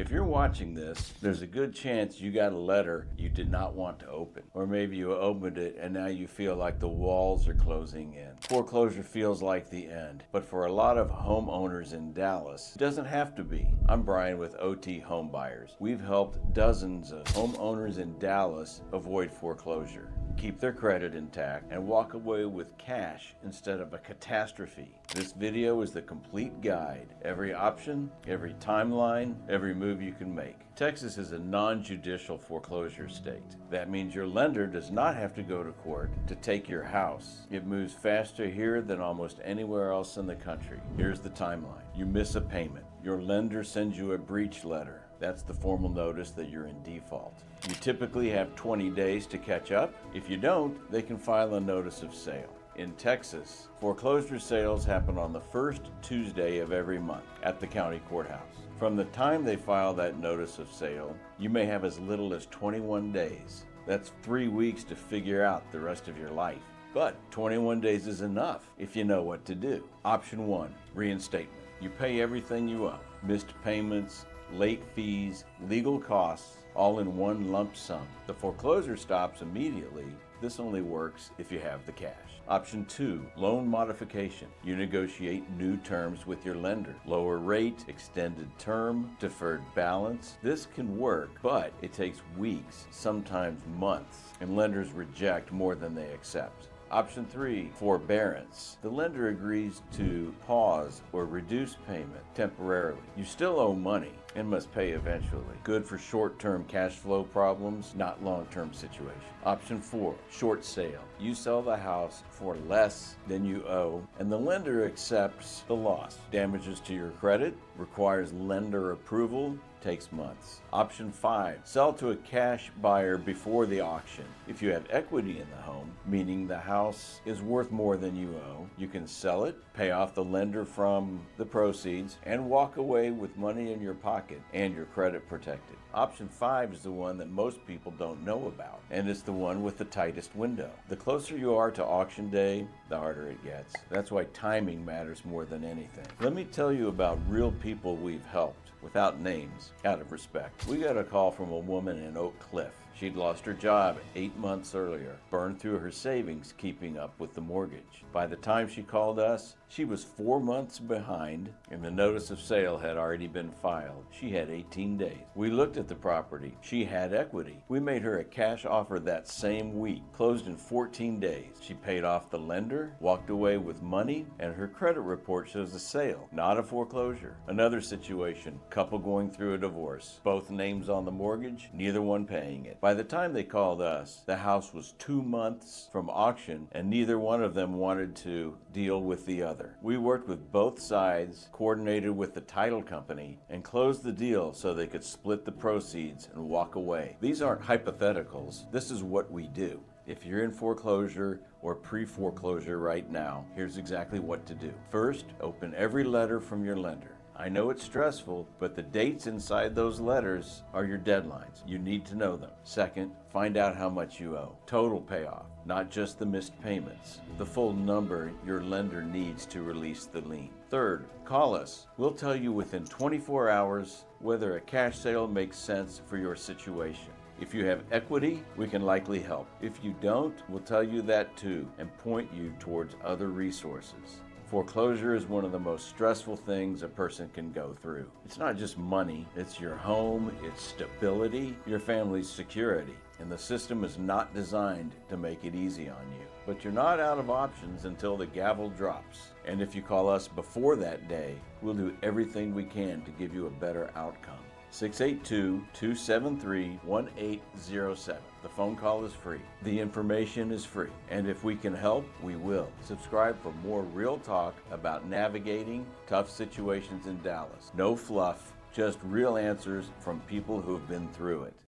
If you're watching this, there's a good chance you got a letter you did not want to open. Or maybe you opened it and now you feel like the walls are closing in. Foreclosure feels like the end, but for a lot of homeowners in Dallas, it doesn't have to be. I'm Brian with OT Home Buyers. We've helped dozens of homeowners in Dallas avoid foreclosure, keep their credit intact, and walk away with cash instead of a catastrophe. This video is the complete guide. Every option, every timeline, every move you can make. Texas is a non-judicial foreclosure state. That means your lender does not have to go to court to take your house. It moves faster here than almost anywhere else in the country. Here's the timeline. You miss a payment. Your lender sends you a breach letter. That's the formal notice that you're in default. You typically have 20 days to catch up. If you don't, they can file a notice of sale. In Texas, foreclosure sales happen on the first Tuesday of every month at the county courthouse. From the time they file that notice of sale, you may have as little as 21 days. That's 3 weeks to figure out the rest of your life. But 21 days is enough if you know what to do. Option 1, reinstatement. You pay everything you owe. Missed payments, late fees, legal costs, all in one lump sum. The foreclosure stops immediately. This only works if you have the cash. Option 2, loan modification. You negotiate new terms with your lender. Lower rate, extended term, deferred balance. This can work, but it takes weeks, sometimes months, and lenders reject more than they accept. Option 3, forbearance. The lender agrees to pause or reduce payment temporarily. You still owe money and must pay eventually. Good for short-term cash flow problems, not long-term situations. Option 4, short sale. You sell the house for less than you owe, and the lender accepts the loss. Damages to your credit, requires lender approval, takes months. Option 5, sell to a cash buyer before the auction. If you have equity in the home, meaning the house is worth more than you owe, you can sell it, pay off the lender from the proceeds, and walk away with money in your pocket and your credit protected. Option 5 is the one that most people don't know about, and it's the one with the tightest window. The closer you are to auction day, the harder it gets. That's why timing matters more than anything. Let me tell you about real people we've helped, without names, out of respect. We got a call from a woman in Oak Cliff. She'd lost her job 8 months earlier, burned through her savings keeping up with the mortgage. By the time she called us, she was 4 months behind, and the notice of sale had already been filed. She had 18 days. We looked at the property. She had equity. We made her a cash offer that same week, closed in 14 days. She paid off the lender, walked away with money, and her credit report shows a sale, not a foreclosure. Another situation, couple going through a divorce. Both names on the mortgage, neither one paying it. By the time they called us, the house was 2 months from auction, and neither one of them wanted to deal with the other. We worked with both sides, coordinated with the title company, and closed the deal so they could split the proceeds and walk away. These aren't hypotheticals. This is what we do. If you're in foreclosure or pre-foreclosure right now, here's exactly what to do. First, open every letter from your lender. I know it's stressful, but the dates inside those letters are your deadlines. You need to know them. Second, find out how much you owe. Total payoff, not just the missed payments. The full number your lender needs to release the lien. Third, call us. We'll tell you within 24 hours whether a cash sale makes sense for your situation. If you have equity, we can likely help. If you don't, we'll tell you that too and point you towards other resources. Foreclosure is one of the most stressful things a person can go through. It's not just money, it's your home, it's stability, your family's security. And the system is not designed to make it easy on you. But you're not out of options until the gavel drops. And if you call us before that day, we'll do everything we can to give you a better outcome. 682-273-1807. The phone call is free. The information is free. And if we can help, we will. Subscribe for more real talk about navigating tough situations in Dallas. No fluff, just real answers from people who have been through it.